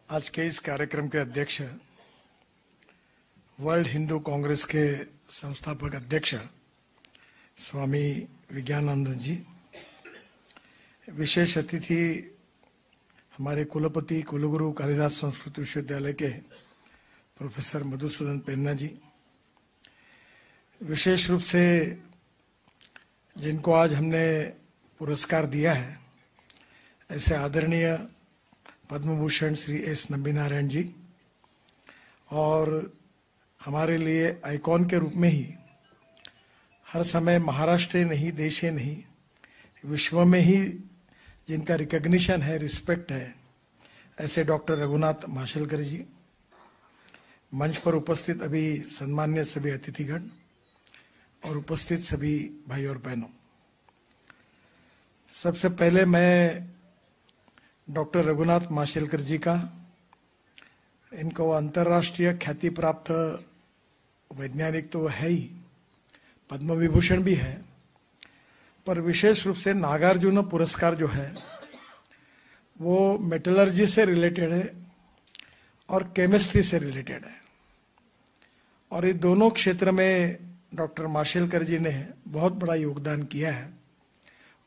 आज के इस कार्यक्रम के अध्यक्ष, वर्ल्ड हिंदू कांग्रेस के संस्थापक अध्यक्ष स्वामी विज्ञानानंद जी, विशेष अतिथि हमारे कुलपति कुलगुरु कालिदास संस्कृत विश्वविद्यालय के प्रोफेसर मधुसूदन पेन्ना जी, विशेष रूप से जिनको आज हमने पुरस्कार दिया है, ऐसे आदरणीय पद्म भूषण श्री एस नंबी नारायण जी, और हमारे लिए आइकॉन के रूप में ही हर समय महाराष्ट्र नहीं, देश ही नहीं, विश्व में ही जिनका रिकॉग्निशन है, रिस्पेक्ट है, ऐसे डॉक्टर रघुनाथ माशेलकर जी, मंच पर उपस्थित अभी सम्मान्य सभी अतिथिगण और उपस्थित सभी भाई और बहनों, सबसे पहले मैं डॉक्टर रघुनाथ माशेलकर जी का, इनको अंतर्राष्ट्रीय ख्याति प्राप्त वैज्ञानिक तो है ही, पद्म विभूषण भी है, पर विशेष रूप से नागार्जुन पुरस्कार जो है वो मेटलर्जी से रिलेटेड है और केमिस्ट्री से रिलेटेड है, और ये दोनों क्षेत्र में डॉक्टर माशेलकर जी ने बहुत बड़ा योगदान किया है।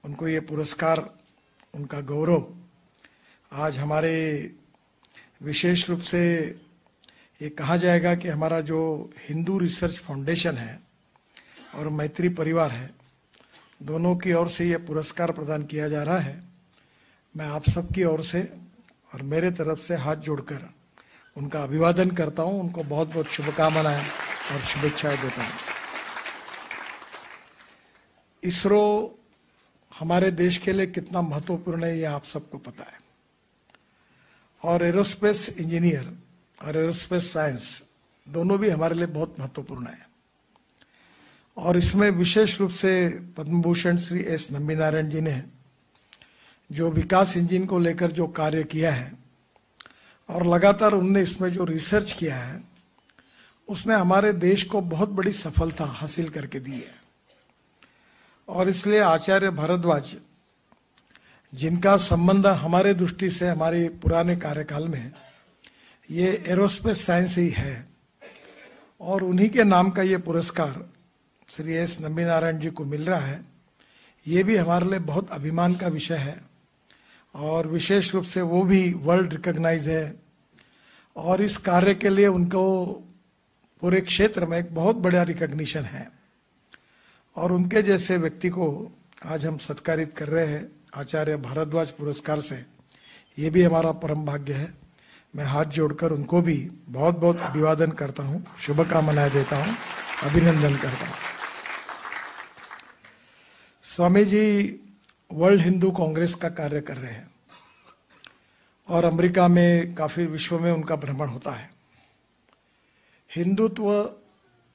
उनको ये पुरस्कार, उनका गौरव आज हमारे विशेष रूप से ये कहा जाएगा कि हमारा जो हिंदू रिसर्च फाउंडेशन है और मैत्री परिवार है, दोनों की ओर से ये पुरस्कार प्रदान किया जा रहा है। मैं आप सबकी ओर से और मेरे तरफ से हाथ जोड़कर उनका अभिवादन करता हूं, उनको बहुत बहुत शुभकामनाएं और शुभेच्छाएं देता हूं। इसरो हमारे देश के लिए कितना महत्वपूर्ण है ये आप सबको पता है, और एरोस्पेस इंजीनियर और एरोस्पेस साइंस दोनों भी हमारे लिए बहुत महत्वपूर्ण है। और इसमें विशेष रूप से पद्म भूषण श्री एस नंबी नारायण जी ने जो विकास इंजन को लेकर जो कार्य किया है और लगातार उनने इसमें जो रिसर्च किया है, उसने हमारे देश को बहुत बड़ी सफलता हासिल करके दी है। और इसलिए आचार्य भारद्वाज, जिनका संबंध हमारे दृष्टि से हमारे पुराने कार्यकाल में ये एरोस्पेस साइंस ही है, और उन्हीं के नाम का ये पुरस्कार श्री एस नंबी नारायण जी को मिल रहा है, ये भी हमारे लिए बहुत अभिमान का विषय है। और विशेष रूप से वो भी वर्ल्ड रिकॉग्नाइज है, और इस कार्य के लिए उनको पूरे क्षेत्र में एक बहुत बड़ा रिकॉग्निशन है, और उनके जैसे व्यक्ति को आज हम सत्कारित कर रहे हैं आचार्य भारद्वाज पुरस्कार से, ये भी हमारा परम भाग्य है। मैं हाथ जोड़कर उनको भी बहुत बहुत अभिवादन करता हूँ, शुभकामनाएं देता हूँ, अभिनंदन करता हूँ। स्वामी जी वर्ल्ड हिंदू कांग्रेस का कार्य कर रहे हैं, और अमेरिका में काफी विश्व में उनका भ्रमण होता है। हिंदुत्व,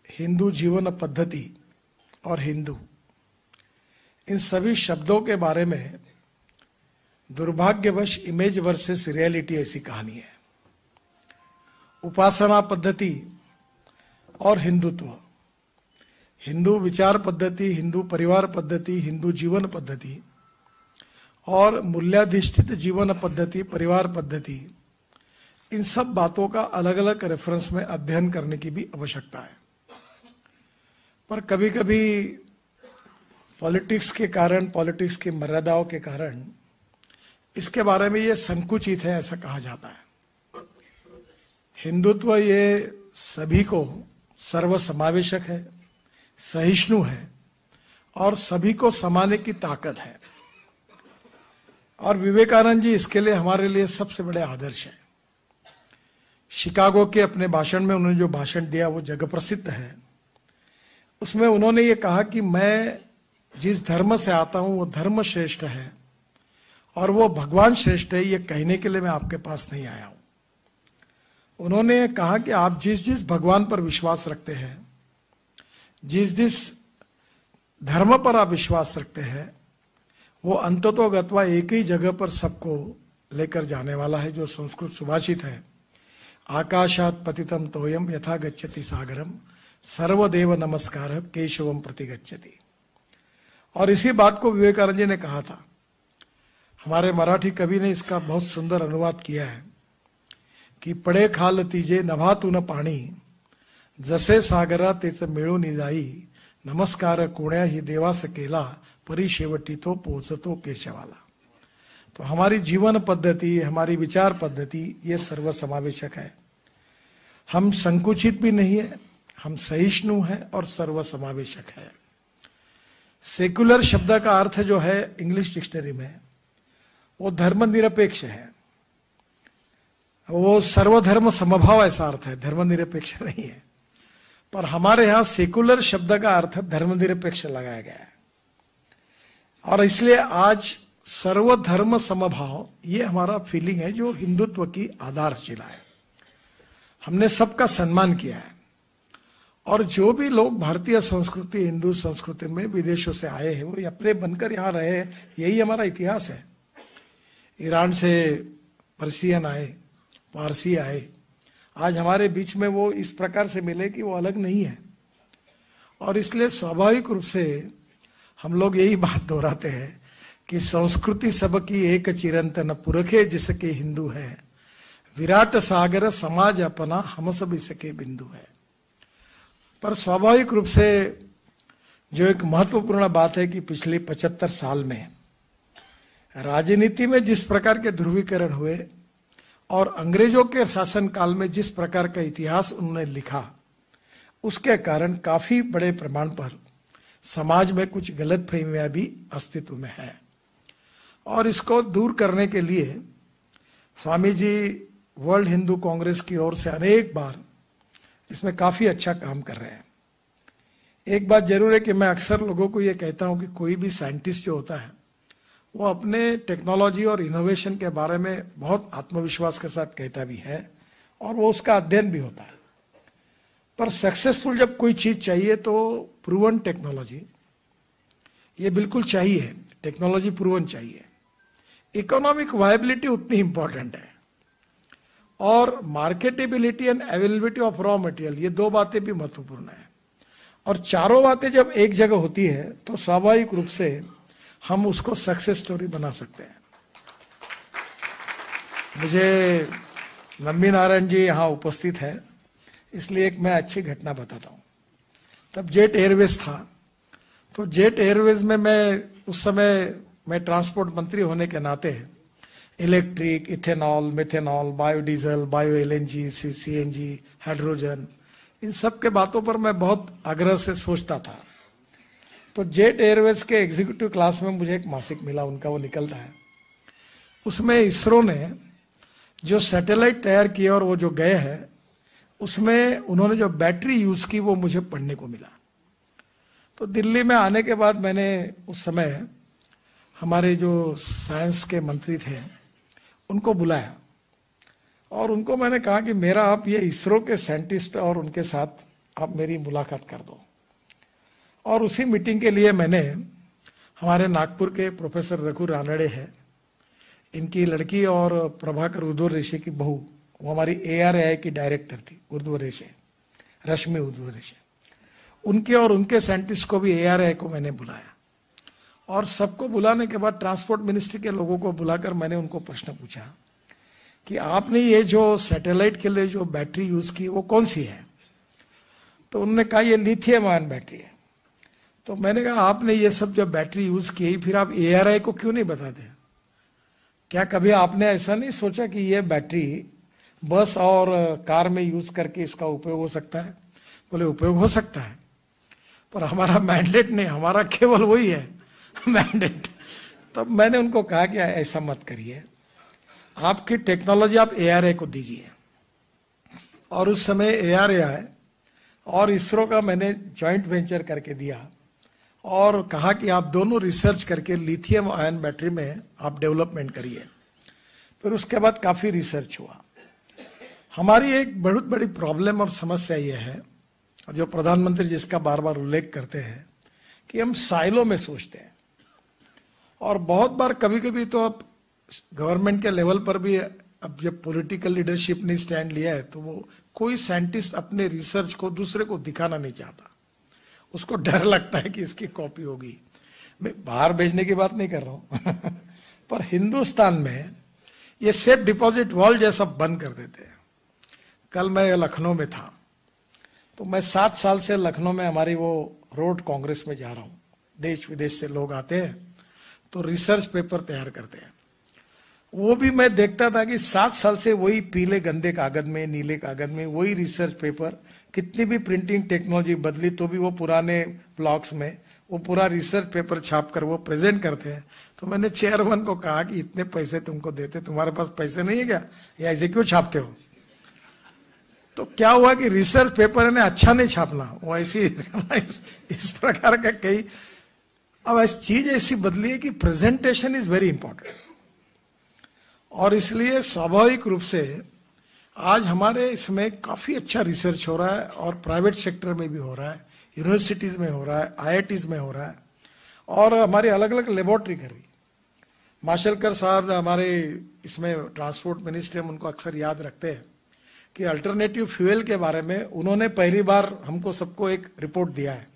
हिंदू जीवन पद्धति और हिंदू, इन सभी शब्दों के बारे में दुर्भाग्यवश इमेज वर्सेस रियलिटी ऐसी कहानी है। उपासना पद्धति और हिंदुत्व, हिंदू विचार पद्धति, हिंदू परिवार पद्धति, हिंदू जीवन पद्धति और मूल्याधिष्ठित जीवन पद्धति, परिवार पद्धति, इन सब बातों का अलग अलग रेफरेंस में अध्ययन करने की भी आवश्यकता है। पर कभी कभी पॉलिटिक्स के कारण, पॉलिटिक्स की मर्यादाओं के कारण इसके बारे में ये संकुचित है, ऐसा कहा जाता है। हिंदुत्व ये सभी को सर्वसमावेशक है, सहिष्णु है, और सभी को समाने की ताकत है। और विवेकानंद जी इसके लिए हमारे लिए सबसे बड़े आदर्श हैं। शिकागो के अपने भाषण में उन्होंने जो भाषण दिया वो जग प्रसिद्ध है। उसमें उन्होंने ये कहा कि मैं जिस धर्म से आता हूं वो धर्म श्रेष्ठ है और वो भगवान श्रेष्ठ है, ये कहने के लिए मैं आपके पास नहीं आया हूं। उन्होंने कहा कि आप जिस जिस भगवान पर विश्वास रखते हैं, जिस जिस धर्म पर आप विश्वास रखते हैं, वो अंततोगत्वा एक ही जगह पर सबको लेकर जाने वाला है। जो संस्कृत सुभाषित है, आकाशात पतितम तोयम यथा गच्छति सागरम सर्वदेव नमस्कार केशवम प्रति गच्छति। और इसी बात को विवेकानंद जी ने कहा था। हमारे मराठी कवि ने इसका बहुत सुंदर अनुवाद किया है की पडे खाल तिजे नभातून पाणी, जसे सागरा तेच मिळून जाई, नमस्कार कोण्याही देवास केला, परी शेवटी तो पोहोचतो केशवाला। तो हमारी जीवन पद्धति, हमारी विचार पद्धति ये सर्व समावेशक है। हम संकुचित भी नहीं है, हम सहिष्णु हैं और सर्व समावेशक है। सेक्युलर शब्द का अर्थ जो है इंग्लिश डिक्शनरी में वो धर्मनिरपेक्ष है, वो सर्वधर्म समभाव ऐसा अर्थ है, धर्मनिरपेक्ष नहीं है। पर हमारे यहां सेक्युलर शब्द का अर्थ धर्मनिरपेक्ष लगाया गया है, और इसलिए आज सर्वधर्म समभाव ये हमारा फीलिंग है जो हिंदुत्व की आधारशिला है। हमने सबका सम्मान किया है, और जो भी लोग भारतीय संस्कृति, हिंदू संस्कृति में विदेशों से आए हैं वो अपने बनकर यहाँ रहे, यही हमारा इतिहास है। ईरान से पर्शियन आए, पारसी आए, आज हमारे बीच में वो इस प्रकार से मिले कि वो अलग नहीं है। और इसलिए स्वाभाविक रूप से हम लोग यही बात दोहराते हैं कि संस्कृति सबकी एक चिरंतन पुरखे जिसके हिंदू है, विराट सागर समाज अपना हम सब इसके बिंदु है। पर स्वाभाविक रूप से जो एक महत्वपूर्ण बात है कि पिछले 75 साल में राजनीति में जिस प्रकार के ध्रुवीकरण हुए और अंग्रेजों के शासन काल में जिस प्रकार का इतिहास उन्होंने लिखा, उसके कारण काफी बड़े प्रमाण पर समाज में कुछ गलतफहमियां भी अस्तित्व में है। और इसको दूर करने के लिए स्वामी जी वर्ल्ड हिंदू कांग्रेस की ओर से अनेक बार इसमें काफी अच्छा काम कर रहे हैं। एक बात जरूर है कि मैं अक्सर लोगों को यह कहता हूं कि कोई भी साइंटिस्ट जो होता है वो अपने टेक्नोलॉजी और इनोवेशन के बारे में बहुत आत्मविश्वास के साथ कहता भी है, और वो उसका अध्ययन भी होता है। पर सक्सेसफुल जब कोई चीज चाहिए तो प्रूवन टेक्नोलॉजी ये बिल्कुल चाहिए, टेक्नोलॉजी प्रूवन चाहिए। इकोनॉमिक वायबिलिटी उतनी इंपॉर्टेंट है, और marketability and availability of raw material ये दो बातें भी महत्वपूर्ण है। और चारों बातें जब एक जगह होती है तो स्वाभाविक रूप से हम उसको सक्सेस स्टोरी बना सकते हैं। मुझे नम्बी नारायण जी यहाँ उपस्थित है, इसलिए एक मैं अच्छी घटना बताता हूँ। तब जेट एयरवेज था, तो जेट एयरवेज में मैं उस समय मैं ट्रांसपोर्ट मंत्री होने के नाते electric, ethanol, methanol, biodiesel, bio LNG, CNG, hydrogen, इन सब के बातों पर मैं बहुत आग्रह से सोचता था। तो जेट एयरवेज के एग्जीक्यूटिव क्लास में मुझे एक मासिक मिला, उनका वो निकलता है। उसमें इसरो ने जो सैटेलाइट तैयार किए और वो जो गए हैं, उसमें उन्होंने जो बैटरी यूज की वो मुझे पढ़ने को मिला। तो दिल्ली में आने के बाद मैंने उस समय हमारे जो साइंस के मंत्री थे उनको बुलाया, और उनको मैंने कहा कि मेरा आप ये इसरो के साइंटिस्ट और उनके साथ आप मेरी मुलाकात कर दो। और उसी मीटिंग के लिए मैंने हमारे नागपुर के प्रोफेसर रघु रानड़े हैं, इनकी लड़की और प्रभाकर उर्ध्वरेशे की बहू, वो हमारी ARAI की डायरेक्टर थी, उर्ध्वरेशे, रश्मि उर्ध्वरेशे, उनके और उनके साइंटिस्ट को भी ARAI को मैंने बुलाया। और सबको बुलाने के बाद ट्रांसपोर्ट मिनिस्ट्री के लोगों को बुलाकर मैंने उनको प्रश्न पूछा कि आपने ये जो सैटेलाइट के लिए जो बैटरी यूज की वो कौन सी है? तो उन्होंने कहा ये लिथियम आयन बैटरी है। तो मैंने कहा आपने ये सब जब बैटरी यूज की, फिर आप ARAI को क्यों नहीं बताते? क्या कभी आपने ऐसा नहीं सोचा कि ये बैटरी बस और कार में यूज करके इसका उपयोग हो सकता है? बोले उपयोग हो सकता है, पर हमारा मैंडेट नहीं, हमारा केवल वही है मैंडेट। तब मैंने उनको कहा कि ऐसा मत करिए, आपकी टेक्नोलॉजी आप ARAI को दीजिए। और उस समय ARAI और इसरो का मैंने जॉइंट वेंचर करके दिया और कहा कि आप दोनों रिसर्च करके लिथियम आयन बैटरी में आप डेवलपमेंट करिए। फिर उसके बाद काफी रिसर्च हुआ। हमारी एक बहुत बड़ी प्रॉब्लम और समस्या ये है, और जो प्रधानमंत्री जिसका बार बार उल्लेख करते हैं, कि हम साइलो में सोचते हैं। और बहुत बार कभी कभी तो अब गवर्नमेंट के लेवल पर भी अब जब पॉलिटिकल लीडरशिप ने स्टैंड लिया है तो वो कोई साइंटिस्ट अपने रिसर्च को दूसरे को दिखाना नहीं चाहता, उसको डर लगता है कि इसकी कॉपी होगी। मैं बाहर भेजने की बात नहीं कर रहा हूं पर हिंदुस्तान में ये सेफ डिपॉजिट वॉल जैसा बंद कर देते हैं। कल मैं लखनऊ में था, तो मैं 7 साल से लखनऊ में हमारी वो रोड कांग्रेस में जा रहा हूँ। देश विदेश से लोग आते हैं तो रिसर्च पेपर तैयार करते हैं। वो भी मैं देखता था कि 7 साल से वही पीले गंदे कागज में, नीले कागज में वही रिसर्च पेपर, कितनी भी प्रिंटिंग टेक्नोलॉजी बदली तो भी वो पुराने ब्लॉक्स में वो पूरा रिसर्च पेपर छाप कर वो प्रेजेंट करते हैं। तो मैंने चेयरमैन को कहा कि इतने पैसे तुमको देते, तुम्हारे पास पैसे नहीं है क्या, या ऐसे क्यों छापते हो? तो क्या हुआ कि रिसर्च पेपर ने अच्छा नहीं छापना, वो ऐसी इस प्रकार का कई, अब ऐसी चीज ऐसी बदली है कि प्रेजेंटेशन इज वेरी इंपॉर्टेंट। और इसलिए स्वाभाविक रूप से आज हमारे इसमें काफी अच्छा रिसर्च हो रहा है, और प्राइवेट सेक्टर में भी हो रहा है, यूनिवर्सिटीज में हो रहा है, आईआईटीज में हो रहा है, और हमारी अलग अलग लेबोरेटरी कर रही। माशेलकर साहब हमारे इसमें ट्रांसपोर्ट मिनिस्टर, हम उनको अक्सर याद रखते हैं कि अल्टरनेटिव फ्यूल के बारे में उन्होंने पहली बार हमको सबको एक रिपोर्ट दिया है।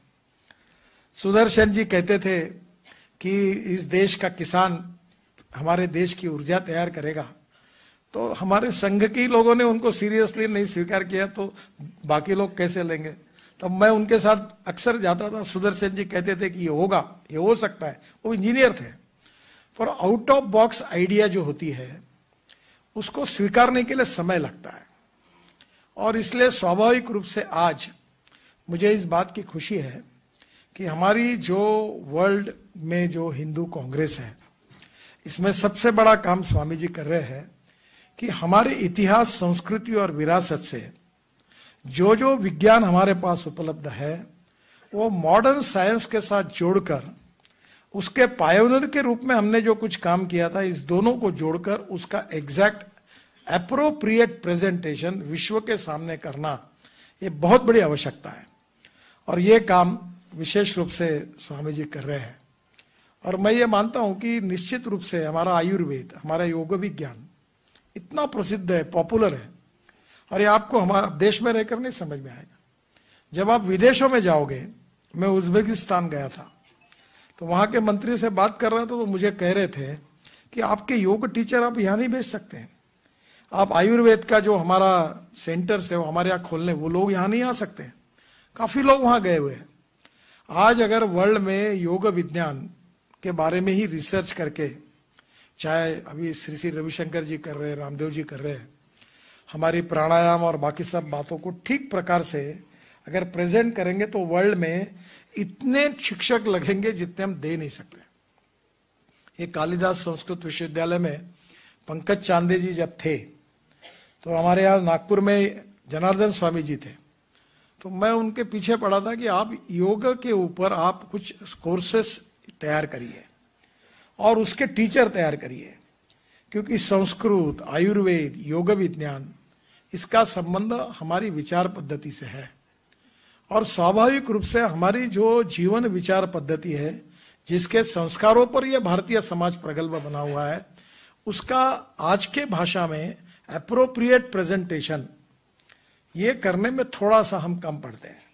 सुदर्शन जी कहते थे कि इस देश का किसान हमारे देश की ऊर्जा तैयार करेगा, तो हमारे संघ के लोगों ने उनको सीरियसली नहीं स्वीकार किया, तो बाकी लोग कैसे लेंगे? तब मैं उनके साथ अक्सर जाता था। सुदर्शन जी कहते थे कि ये होगा, ये हो सकता है। वो इंजीनियर थे। पर आउट ऑफ बॉक्स आइडिया जो होती है उसको स्वीकारने के लिए समय लगता है, और इसलिए स्वाभाविक रूप से आज मुझे इस बात की खुशी है कि हमारी जो वर्ल्ड में जो हिंदू कांग्रेस है, इसमें सबसे बड़ा काम स्वामी जी कर रहे हैं कि हमारे इतिहास, संस्कृति और विरासत से जो जो विज्ञान हमारे पास उपलब्ध है वो मॉडर्न साइंस के साथ जोड़कर, उसके पायोनियर के रूप में हमने जो कुछ काम किया था, इस दोनों को जोड़कर उसका एग्जैक्ट एप्रोप्रिएट प्रेजेंटेशन विश्व के सामने करना, ये बहुत बड़ी आवश्यकता है। और ये काम विशेष रूप से स्वामी जी कर रहे हैं। और मैं ये मानता हूं कि निश्चित रूप से हमारा आयुर्वेद, हमारा योग विज्ञान इतना प्रसिद्ध है, पॉपुलर है, और ये आपको हमारा देश में रहकर नहीं समझ में आएगा। जब आप विदेशों में जाओगे, मैं उज्बेकिस्तान गया था, तो वहां के मंत्री से बात कर रहा था, तो मुझे कह रहे थे कि आपके योग टीचर आप यहाँ नहीं भेज सकते हैं, आप आयुर्वेद का जो हमारा सेंटर है वो हमारे यहाँ खोलने, वो लोग यहाँ नहीं आ सकते। काफी लोग वहां गए हुए हैं। आज अगर वर्ल्ड में योग विज्ञान के बारे में ही रिसर्च करके, चाहे अभी श्री श्री रविशंकर जी कर रहे हैं, रामदेव जी कर रहे हैं, हमारी प्राणायाम और बाकी सब बातों को ठीक प्रकार से अगर प्रेजेंट करेंगे तो वर्ल्ड में इतने शिक्षक लगेंगे जितने हम दे नहीं सकते। ये कालिदास संस्कृत विश्वविद्यालय में पंकज चांदे जी जब थे, तो हमारे यहाँ नागपुर में जनार्दन स्वामी जी थे, तो मैं उनके पीछे पड़ा था कि आप योग के ऊपर आप कुछ कोर्सेस तैयार करिए और उसके टीचर तैयार करिए, क्योंकि संस्कृत, आयुर्वेद, योग विज्ञान, इसका संबंध हमारी विचार पद्धति से है। और स्वाभाविक रूप से हमारी जो जीवन विचार पद्धति है, जिसके संस्कारों पर यह भारतीय समाज प्रगल्भ बना हुआ है, उसका आज के भाषा में एप्रोप्रिएट प्रेजेंटेशन ये करने में थोड़ा सा हम कम पड़ते हैं।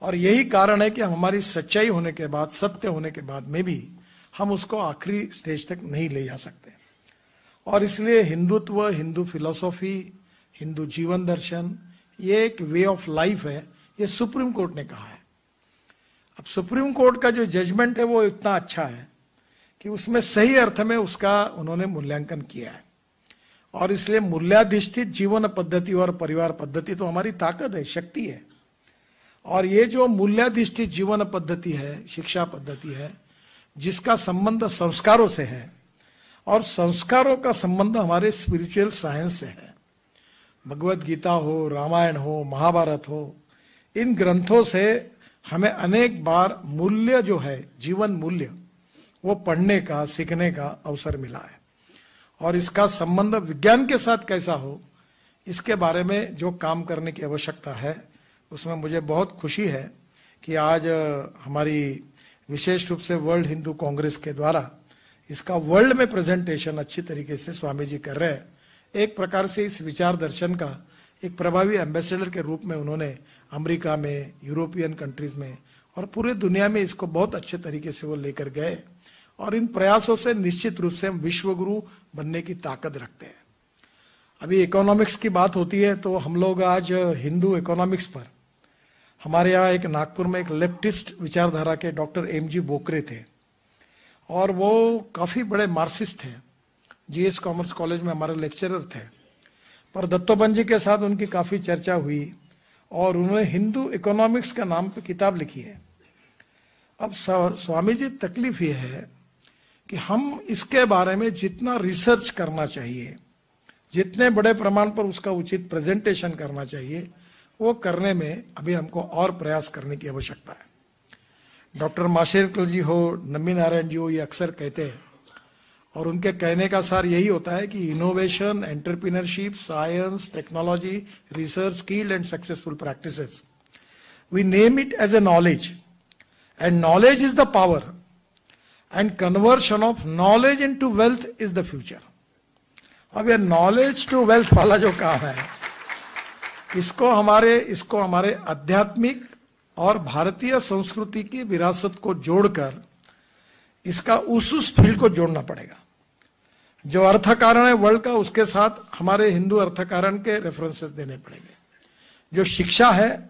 और यही कारण है कि हमारी सच्चाई होने के बाद, सत्य होने के बाद में भी हम उसको आखिरी स्टेज तक नहीं ले जा सकते। और इसलिए हिंदुत्व, हिंदू फिलॉसफी, हिंदू जीवन दर्शन, ये एक वे ऑफ लाइफ है, ये सुप्रीम कोर्ट ने कहा है। अब सुप्रीम कोर्ट का जो जजमेंट है वो इतना अच्छा है कि उसमें सही अर्थ में उसका उन्होंने मूल्यांकन किया है। और इसलिए मूल्याधिष्ठित जीवन पद्धति और परिवार पद्धति तो हमारी ताकत है, शक्ति है। और ये जो मूल्याधिष्ठित जीवन पद्धति है, शिक्षा पद्धति है, जिसका संबंध संस्कारों से है, और संस्कारों का संबंध हमारे स्पिरिचुअल साइंस से है। भगवत गीता हो, रामायण हो, महाभारत हो, इन ग्रंथों से हमें अनेक बार मूल्य जो है, जीवन मूल्य, वो पढ़ने का, सीखने का अवसर मिला है। और इसका संबंध विज्ञान के साथ कैसा हो, इसके बारे में जो काम करने की आवश्यकता है, उसमें मुझे बहुत खुशी है कि आज हमारी विशेष रूप से वर्ल्ड हिंदू कांग्रेस के द्वारा इसका वर्ल्ड में प्रेजेंटेशन अच्छी तरीके से स्वामी जी कर रहे हैं। एक प्रकार से इस विचार दर्शन का एक प्रभावी एम्बेसडर के रूप में उन्होंने अमेरिका में, यूरोपियन कंट्रीज में और पूरे दुनिया में इसको बहुत अच्छे तरीके से वो लेकर गए। और इन प्रयासों से निश्चित रूप से हम विश्व गुरु बनने की ताकत रखते हैं। अभी इकोनॉमिक्स की बात होती है तो हम लोग आज हिंदू इकोनॉमिक्स पर, हमारे यहाँ एक नागपुर में एक लेफ्टिस्ट विचारधारा के डॉक्टर एम.जी. बोकरे थे और वो काफी बड़े मार्क्सिस्ट थे। जीएस कॉमर्स कॉलेज में हमारे लेक्चरर थे। पर दत्तोपंत जी के साथ उनकी काफी चर्चा हुई और उन्होंने हिंदू इकोनॉमिक्स का नाम पे किताब लिखी है। अब स्वामी जी, तकलीफ ये है कि हम इसके बारे में जितना रिसर्च करना चाहिए, जितने बड़े प्रमाण पर उसका उचित प्रेजेंटेशन करना चाहिए, वो करने में अभी हमको और प्रयास करने की आवश्यकता है। डॉक्टर माशेलकर जी हो, नम्बी नारायण जी हो, ये अक्सर कहते हैं और उनके कहने का सार यही होता है कि innovation, entrepreneurship, science, technology, research, skilled and successful practices, we name it as a knowledge and knowledge is the power and conversion of knowledge into wealth is the future. अब ये नॉलेज टू वेल्थ वाला जो काम है, इसको हमारे आध्यात्मिक और भारतीय संस्कृति की विरासत को जोड़कर इसका उस फील्ड को जोड़ना पड़ेगा। जो अर्थकारण है वर्ल्ड का, उसके साथ हमारे हिंदू अर्थकारण के रेफरेंसेस देने पड़ेंगे। जो शिक्षा है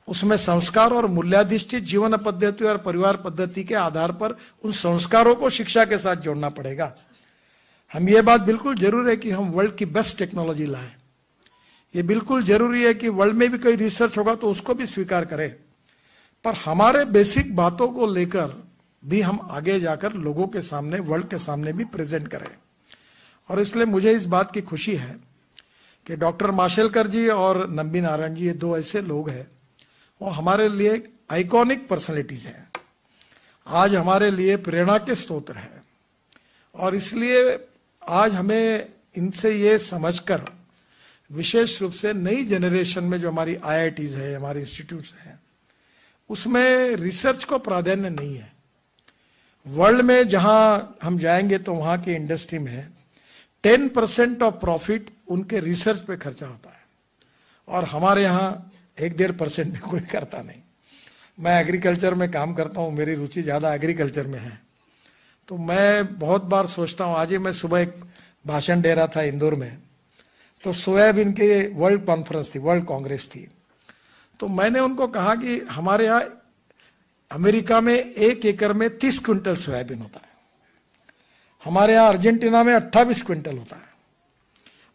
उसमें संस्कार और मूल्याधिष्ठित जीवन पद्धति और परिवार पद्धति के आधार पर उन संस्कारों को शिक्षा के साथ जोड़ना पड़ेगा। हम ये बात बिल्कुल जरूर है कि हम वर्ल्ड की बेस्ट टेक्नोलॉजी लाएं। ये बिल्कुल जरूरी है कि वर्ल्ड में भी कोई रिसर्च होगा तो उसको भी स्वीकार करें, पर हमारे बेसिक बातों को लेकर भी हम आगे जाकर लोगों के सामने, वर्ल्ड के सामने भी प्रेजेंट करें। और इसलिए मुझे इस बात की खुशी है कि डॉक्टर माशेलकर जी और नम्बी नारायण जी, ये दो ऐसे लोग हैं, वो हमारे लिए आइकॉनिक पर्सनैलिटीज हैं, आज हमारे लिए प्रेरणा के स्रोत हैं। और इसलिए आज हमें इनसे ये समझकर, विशेष रूप से नई जनरेशन में जो हमारी IITs है, हमारे इंस्टीट्यूट्स हैं, उसमें रिसर्च को प्राधान्य नहीं है। वर्ल्ड में जहां हम जाएंगे तो वहां की इंडस्ट्री में 10% ऑफ प्रॉफिट उनके रिसर्च पे खर्चा होता है और हमारे यहाँ 1-1.5% भी कोई करता नहीं। मैं एग्रीकल्चर में काम करता हूँ, मेरी रुचि ज्यादा एग्रीकल्चर में है, तो मैं बहुत बार सोचता हूँ। आज ही मैं सुबह एक भाषण दे रहा था इंदौर में, तो सोयाबीन के वर्ल्ड कॉन्फ्रेंस थी, वर्ल्ड कांग्रेस थी, तो मैंने उनको कहा कि हमारे यहाँ अमेरिका में 1 एकड़ में 30 क्विंटल सोयाबीन होता है, हमारे यहाँ अर्जेंटीना में 28 क्विंटल होता है,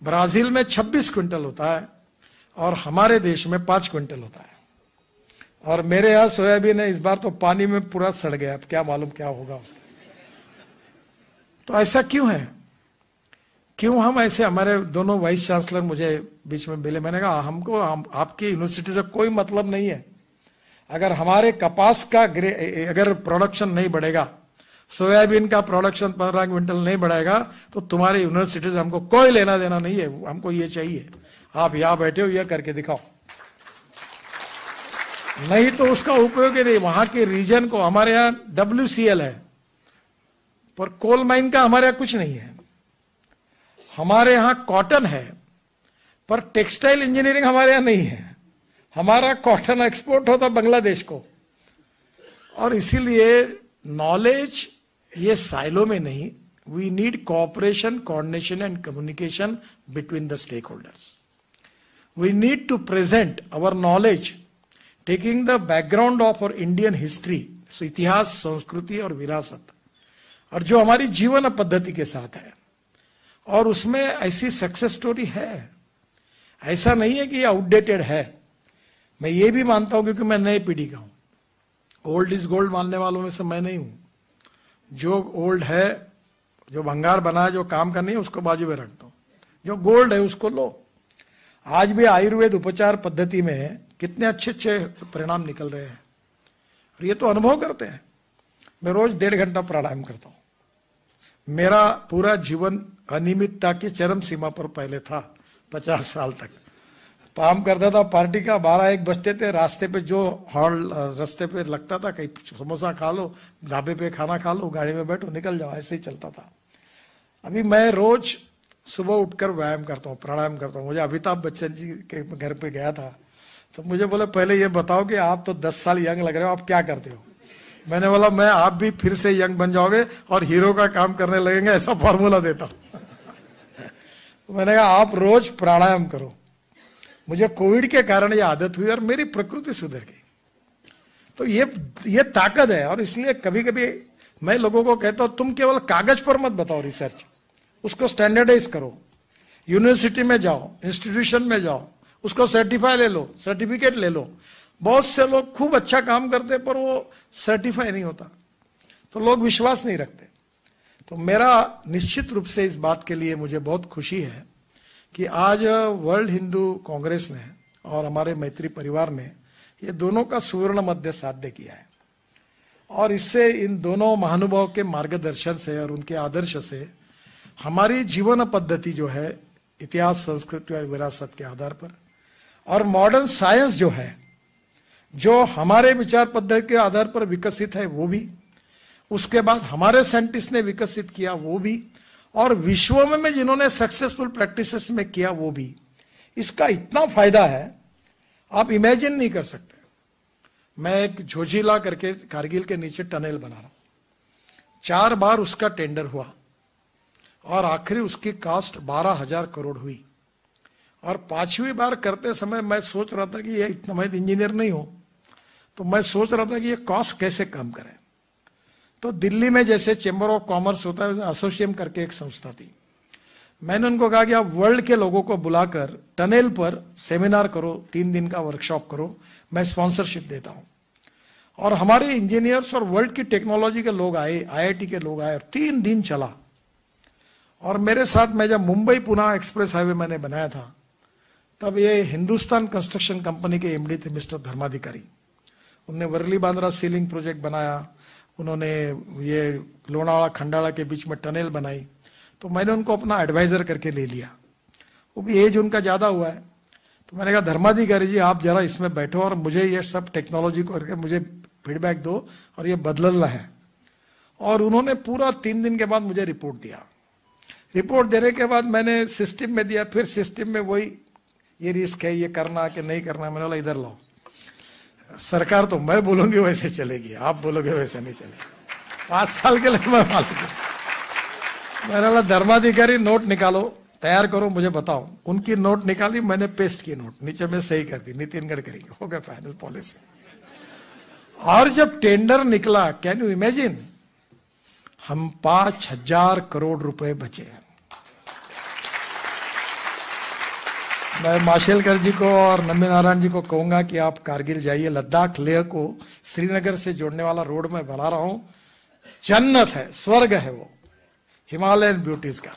ब्राजील में 26 क्विंटल होता है और हमारे देश में 5 क्विंटल होता है। और मेरे यहाँ सोयाबीन है, इस बार तो पानी में पूरा सड़ गया, अब क्या मालूम क्या होगा उसका। तो ऐसा क्यों है, क्यों हम ऐसे? हमारे दोनों वाइस चांसलर मुझे बीच में मिले, मैंने कहा हमको आपकी यूनिवर्सिटी से कोई मतलब नहीं है। अगर हमारे कपास का अगर प्रोडक्शन नहीं बढ़ेगा, सोयाबीन का प्रोडक्शन 15 क्विंटल नहीं बढ़ेगा, तो तुम्हारी यूनिवर्सिटी से हमको कोई लेना देना नहीं है। हमको ये चाहिए, आप यहां बैठे हो, ये करके दिखाओ, नहीं तो उसका उपयोग ही नहीं। वहां के रीजन को, हमारे यहाँ WCL है पर कोल माइन का हमारे यहाँ कुछ नहीं है। हमारे यहाँ कॉटन है पर टेक्सटाइल इंजीनियरिंग हमारे यहाँ नहीं है। हमारा कॉटन एक्सपोर्ट होता बांग्लादेश को। और इसीलिए नॉलेज ये साइलो में नहीं, we need cooperation, coordination and communication between the stakeholders. We need to present our knowledge taking the background of our Indian history, इतिहास, संस्कृति और विरासत, और जो हमारी जीवन पद्धति के साथ है, और उसमें ऐसी सक्सेस स्टोरी है। ऐसा नहीं है कि ये आउटडेटेड है। मैं ये भी मानता हूं, क्योंकि मैं नई पीढ़ी का हूं। ओल्ड इज गोल्ड मानने वालों में से मैं नहीं हूं। जो ओल्ड है, जो भंगार बना है, जो काम करनी है, उसको बाजू में रख दो, जो गोल्ड है उसको लो। आज भी आयुर्वेद उपचार पद्धति में कितने अच्छे अच्छे परिणाम निकल रहे हैं, और ये तो अनुभव करते हैं। मैं रोज 1.5 घंटा प्राणायाम करता हूं। मेरा पूरा जीवन अनियमितता की चरम सीमा पर पहले था। 50 साल तक काम करता था पार्टी का, 12-1 बजते थे, रास्ते पे जो हॉल रास्ते पे लगता था, कहीं समोसा खा लो, ढाबे पे खाना खा लो, गाड़ी में बैठो, निकल जाओ, ऐसे ही चलता था। अभी मैं रोज सुबह उठकर व्यायाम करता हूँ, प्राणायाम करता हूँ। मुझे अमिताभ बच्चन जी के घर पे गया था, तो मुझे बोले पहले ये बताओ कि आप तो 10 साल यंग लग रहे हो, आप क्या करते हो? मैंने बोला मैं आप भी फिर से यंग बन जाओगे और हीरो का काम करने लगेंगे, ऐसा फॉर्मूला देता हूं। मैंने कहा आप रोज प्राणायाम करो। मुझे कोविड के कारण ये आदत हुई और मेरी प्रकृति सुधर गई। तो ये ताकत है। और इसलिए कभी कभी मैं लोगों को कहता हूं तुम केवल कागज पर मत बताओ रिसर्च, उसको स्टैंडर्डाइज करो। यूनिवर्सिटी में जाओ, इंस्टीट्यूशन में जाओ, उसको सर्टिफाई ले लो, सर्टिफिकेट ले लो। बहुत से लोग खूब अच्छा काम करते पर वो सर्टिफाई नहीं होता, तो लोग विश्वास नहीं रखते। तो मेरा निश्चित रूप से इस बात के लिए मुझे बहुत खुशी है कि आज वर्ल्ड हिंदू कांग्रेस ने और हमारे मैत्री परिवार ने ये दोनों का सुवर्ण मध्य साध्य किया है। और इससे इन दोनों महानुभाव के मार्गदर्शन से और उनके आदर्श से हमारी जीवन पद्धति जो है इतिहास, संस्कृति और विरासत के आधार पर, और मॉडर्न साइंस जो है, जो हमारे विचार पद्धति के आधार पर विकसित है वो भी, उसके बाद हमारे साइंटिस्ट ने विकसित किया वो भी, और विश्व में जिन्होंने सक्सेसफुल प्रैक्टिसेस में किया वो भी, इसका इतना फायदा है आप इमेजिन नहीं कर सकते। मैं एक झोझिला करके कारगिल के नीचे टनल बना रहा हूं, 4 बार उसका टेंडर हुआ और आखिरी उसकी कास्ट 12,000 करोड़ हुई। और 5वीं बार करते समय मैं सोच रहा था कि ये इतना, मैं इंजीनियर नहीं हूं, तो मैं सोच रहा था कि ये कॉस्ट कैसे कम करें। तो दिल्ली में जैसे चैम्बर ऑफ कॉमर्स होता है, एसोसिएम करके एक संस्था थी, मैंने उनको कहा कि आप वर्ल्ड के लोगों को बुलाकर टनल पर सेमिनार करो, 3 दिन का वर्कशॉप करो, मैं स्पॉन्सरशिप देता हूं। और हमारे इंजीनियर्स और वर्ल्ड की टेक्नोलॉजी के लोग आए, आईआईटी के लोग आए, और 3 दिन चला। और मेरे साथ मैं जब मुंबई पुणे एक्सप्रेस हाईवे मैंने बनाया था, तब ये हिंदुस्तान कंस्ट्रक्शन कंपनी के एमडी थे मिस्टर धर्माधिकारी। उन्होंने वर्ली बांद्रा सीलिंग प्रोजेक्ट बनाया, उन्होंने ये लोनावाला खंडाला के बीच में टनल बनाई। तो मैंने उनको अपना एडवाइजर करके ले लिया, वो भी एज उनका ज्यादा हुआ है। तो मैंने कहा धर्माधिकारी जी आप जरा इसमें बैठो और मुझे ये सब टेक्नोलॉजी को करके मुझे फीडबैक दो और ये बदलना है। और उन्होंने पूरा 3 दिन के बाद मुझे रिपोर्ट दिया। रिपोर्ट देने के बाद मैंने सिस्टम में दिया, फिर सिस्टम में वही ये रिस्क है, ये करना कि नहीं करना। मैंने बोला इधर लाओ, सरकार तो मैं बोलूंगी वैसे चलेगी, आप बोलोगे वैसे नहीं चलेगी। 5 साल के लिए मैं मालूम। मैंने बोला धर्माधिकारी नोट निकालो, तैयार करो, मुझे बताओ। उनकी नोट निकाली, मैंने पेस्ट की नोट, नीचे में सही कर दी, नितिन गडकरी, हो गया फाइनल पॉलिसी। और जब टेंडर निकला, कैन यू इमेजिन, हम 5,000 करोड़ रुपए बचे। मैं माशेलकर जी को और नंबी नारायण जी को कहूंगा कि आप कारगिल जाइए, लद्दाख लेह को श्रीनगर से जोड़ने वाला रोड में बना रहा हूं, जन्नत है, स्वर्ग है वो, हिमालयन ब्यूटीज का।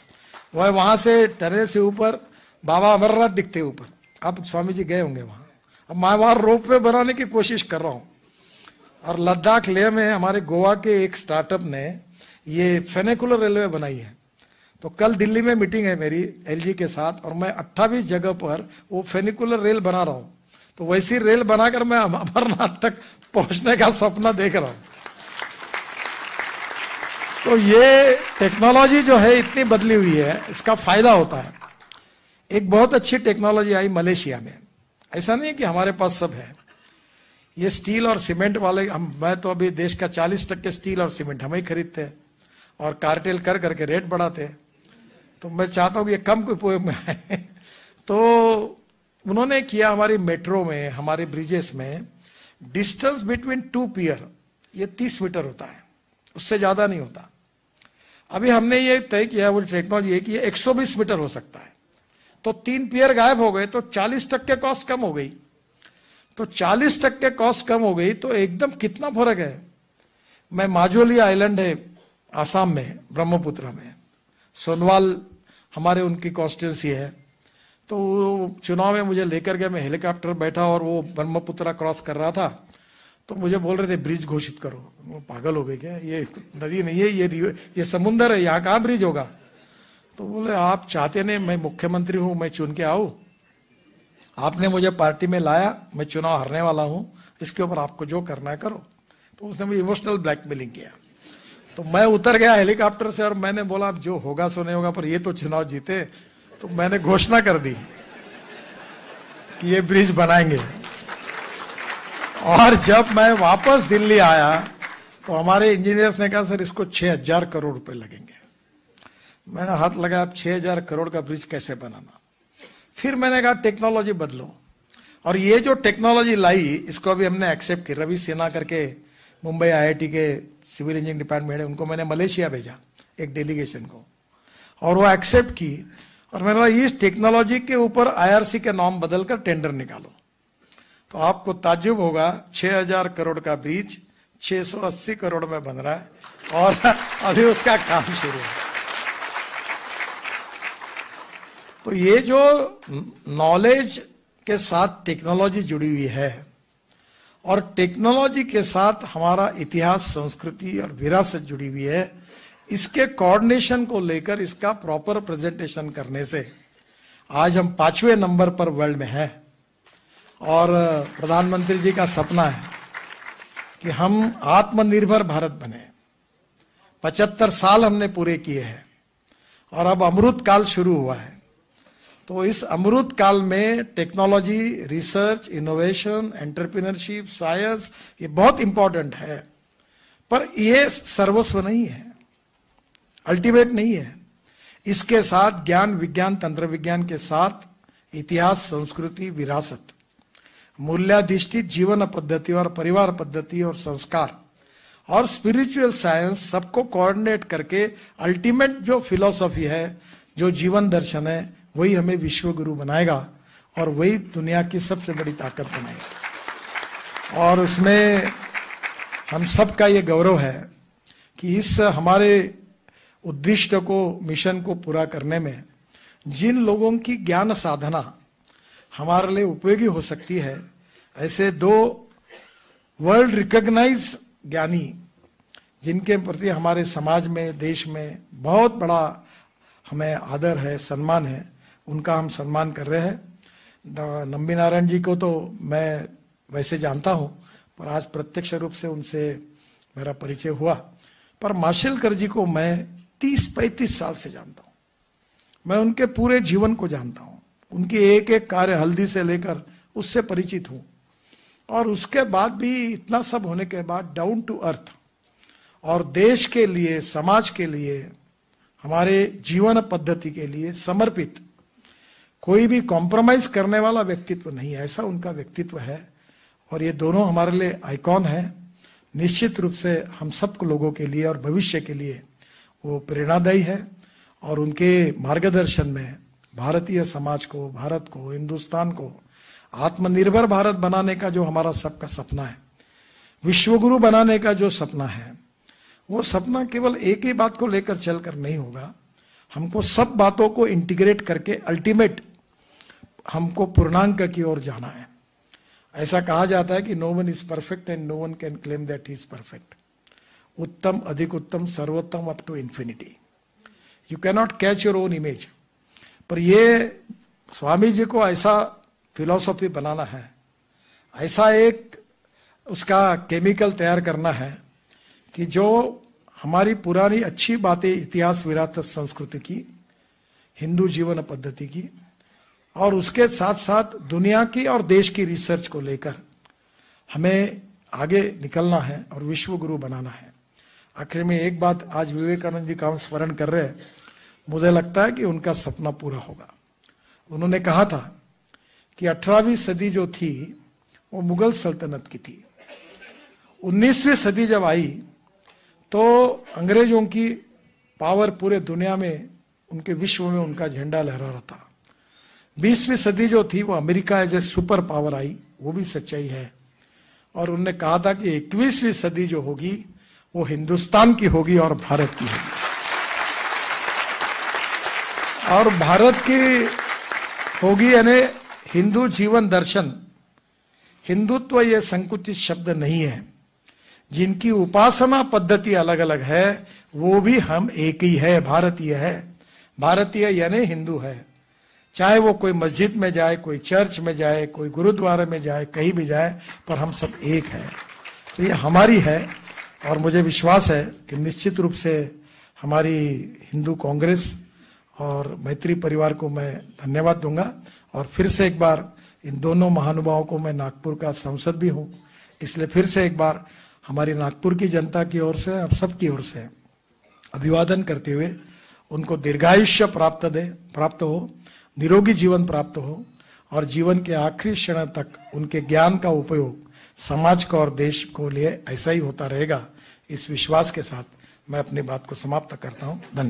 वह वहां से टनल से ऊपर बाबा अमरनाथ दिखते ऊपर, आप स्वामी जी गए होंगे वहां। अब मैं वहां रोपवे बनाने की कोशिश कर रहा हूं। और लद्दाख लेह में हमारे गोवा के एक स्टार्टअप ने ये फेनिकुलर रेलवे बनाई है। तो कल दिल्ली में मीटिंग है मेरी एलजी के साथ, और मैं 28 जगह पर वो फेनिकुलर रेल बना रहा हूं। तो वैसी रेल बनाकर मैं अमरनाथ तक पहुंचने का सपना देख रहा हूं। तो ये टेक्नोलॉजी जो है इतनी बदली हुई है, इसका फायदा होता है। एक बहुत अच्छी टेक्नोलॉजी आई मलेशिया में, ऐसा नहीं है कि हमारे पास सब है। ये स्टील और सीमेंट वाले, मैं तो अभी देश का 40% स्टील और सीमेंट हम ही खरीदते हैं और कार्टेल कर करके रेट बढ़ाते हैं। तो मैं चाहता हूं कि ये कम उपयोग में आए। तो उन्होंने किया हमारी मेट्रो में, हमारे ब्रिजेस में, डिस्टेंस बिटवीन 2 पियर ये 30 मीटर होता है, उससे ज्यादा नहीं होता। अभी हमने ये तय किया, वो टेक्नोलॉजी है कि ये 120 मीटर हो सकता है। तो 3 पियर गायब हो गए तो 40% कॉस्ट कम हो गई। तो 40% कॉस्ट कम हो गई तो एकदम कितना फर्क है। मैं माजुली आइलैंड है आसाम में, ब्रह्मपुत्र में, सोनवाल हमारे उनकी कॉन्स्टिट्यूंसी है। तो चुनाव में मुझे लेकर गया, मैं हेलीकॉप्टर बैठा और वो ब्रह्मपुत्र क्रॉस कर रहा था। तो मुझे बोल रहे थे ब्रिज घोषित करो। वो पागल हो गए क्या, ये नदी नहीं है, ये समुंदर है, यहाँ कहाँ ब्रिज होगा। तो बोले आप चाहते नहीं, मैं मुख्यमंत्री हूं, मैं चुन के आऊं, आपने मुझे पार्टी में लाया, मैं चुनाव हारने वाला हूं, इसके ऊपर आपको जो करना है करो। तो उसने मुझे इमोशनल ब्लैकमेलिंग किया। तो मैं उतर गया हेलीकॉप्टर से और मैंने बोला अब जो होगा सो नहीं होगा, पर ये तो चुनाव जीते। तो मैंने घोषणा कर दी कि ये ब्रिज बनाएंगे। और जब मैं वापस दिल्ली आया तो हमारे इंजीनियर्स ने कहा सर इसको 6,000 करोड़ रुपए लगेंगे। मैंने हाथ लगाया, अब 6,000 करोड़ का ब्रिज कैसे बनाना। फिर मैंने कहा टेक्नोलॉजी बदलो, और ये जो टेक्नोलॉजी लाई इसको अभी हमने एक्सेप्ट की। रवि सिन्हा करके मुंबई IIT के सिविल इंजीनियरिंग डिपार्टमेंट है, उनको मैंने मलेशिया भेजा एक डेलीगेशन को, और वो एक्सेप्ट की। और मैंने कहा इस टेक्नोलॉजी के ऊपर IRC के नाम बदलकर टेंडर निकालो, तो आपको ताज्जुब होगा 6,000 करोड़ का ब्रिज 680 करोड़ में बन रहा है, और अभी उसका काम शुरू है। तो ये जो नॉलेज के साथ टेक्नोलॉजी जुड़ी हुई है, और टेक्नोलॉजी के साथ हमारा इतिहास, संस्कृति और विरासत जुड़ी हुई है, इसके कोऑर्डिनेशन को लेकर इसका प्रॉपर प्रेजेंटेशन करने से आज हम 5वें नंबर पर वर्ल्ड में हैं। और प्रधानमंत्री जी का सपना है कि हम आत्मनिर्भर भारत बने। 75 साल हमने पूरे किए हैं, और अब अमृत काल शुरू हुआ है। तो इस अमृत काल में technology, research, innovation, entrepreneurship, science ये बहुत इंपॉर्टेंट है, पर ये सर्वस्व नहीं है, अल्टीमेट नहीं है। इसके साथ ज्ञान, विज्ञान, तंत्र विज्ञान के साथ इतिहास, संस्कृति, विरासत, मूल्याधिष्ठित जीवन पद्धति और परिवार पद्धति और संस्कार और स्पिरिचुअल साइंस सबको कोऑर्डिनेट करके अल्टीमेट जो फिलॉसफी है, जो जीवन दर्शन है, वही हमें विश्व गुरु बनाएगा, और वही दुनिया की सबसे बड़ी ताकत बनाएगा। और उसमें हम सबका ये गौरव है कि इस हमारे उद्दिष्ट को, मिशन को पूरा करने में जिन लोगों की ज्ञान साधना हमारे लिए उपयोगी हो सकती है, ऐसे 2 वर्ल्ड रिकॉग्नाइज ज्ञानी जिनके प्रति हमारे समाज में, देश में बहुत बड़ा हमें आदर है, सम्मान है, उनका हम सम्मान कर रहे हैं। नंबी नारायण जी को तो मैं वैसे जानता हूं, पर आज प्रत्यक्ष रूप से उनसे मेरा परिचय हुआ। पर माशेलकर जी को मैं 30-35 साल से जानता हूं। मैं उनके पूरे जीवन को जानता हूं, उनकी एक एक कार्य, हल्दी से लेकर, उससे परिचित हूं। और उसके बाद भी, इतना सब होने के बाद, डाउन टू अर्थ और देश के लिए, समाज के लिए, हमारे जीवन पद्धति के लिए समर्पित, कोई भी कॉम्प्रोमाइज करने वाला व्यक्तित्व नहीं है, ऐसा उनका व्यक्तित्व है। और ये दोनों हमारे लिए आइकॉन है। निश्चित रूप से हम सब लोगों के लिए और भविष्य के लिए वो प्रेरणादायी है, और उनके मार्गदर्शन में भारतीय समाज को, भारत को, हिंदुस्तान को आत्मनिर्भर भारत बनाने का जो हमारा सबका सपना है, विश्वगुरु बनाने का जो सपना है, वो सपना केवल एक ही बात को लेकर चलकर नहीं होगा। हमको सब बातों को इंटीग्रेट करके अल्टीमेट हमको पूर्णांक की ओर जाना है। ऐसा कहा जाता है कि no one is perfect and no one can claim that he is perfect. उत्तम, अधिक उत्तम, सर्वोत्तम, up to infinity. You cannot catch your own image. पर ये स्वामी जी को ऐसा फिलॉसफी बनाना है, ऐसा एक उसका केमिकल तैयार करना है कि जो हमारी पुरानी अच्छी बातें, इतिहास, विरासत, संस्कृति की, हिंदू जीवन पद्धति की, और उसके साथ साथ दुनिया की और देश की रिसर्च को लेकर हमें आगे निकलना है और विश्व गुरु बनाना है। आखिर में एक बात, आज विवेकानंद जी का हम स्मरण कर रहे हैं, मुझे लगता है कि उनका सपना पूरा होगा। उन्होंने कहा था कि 18वीं सदी जो थी वो मुगल सल्तनत की थी। 19वीं सदी जब आई तो अंग्रेजों की पावर पूरे दुनिया में, उनके विश्व में उनका झंडा लहरा रहा था। 20वीं सदी जो थी वो America as a super power आई, वो भी सच्चाई है। और उन्होंने कहा था कि 21वीं सदी जो होगी वो हिंदुस्तान की होगी और भारत की होगी। और भारत की होगी यानी हिंदू जीवन दर्शन। हिंदुत्व ये संकुचित शब्द नहीं है। जिनकी उपासना पद्धति अलग अलग है वो भी हम एक ही है, भारतीय है। भारतीय यानी हिंदू है। चाहे वो कोई मस्जिद में जाए, कोई चर्च में जाए, कोई गुरुद्वारे में जाए, कहीं भी जाए, पर हम सब एक हैं। तो ये हमारी है। और मुझे विश्वास है कि निश्चित रूप से हमारी हिंदू कांग्रेस और मैत्री परिवार को मैं धन्यवाद दूंगा। और फिर से एक बार इन दोनों महानुभावों को, मैं नागपुर का सांसद भी हूं, इसलिए फिर से एक बार हमारी नागपुर की जनता की ओर से, आप सबकी ओर से अभिवादन करते हुए उनको दीर्घायुष्य प्राप्त हो, निरोगी जीवन प्राप्त हो और जीवन के आखिरी क्षण तक उनके ज्ञान का उपयोग समाज को और देश को लिए ऐसा ही होता रहेगा। इस विश्वास के साथ मैं अपनी बात को समाप्त करता हूं। धन्यवाद।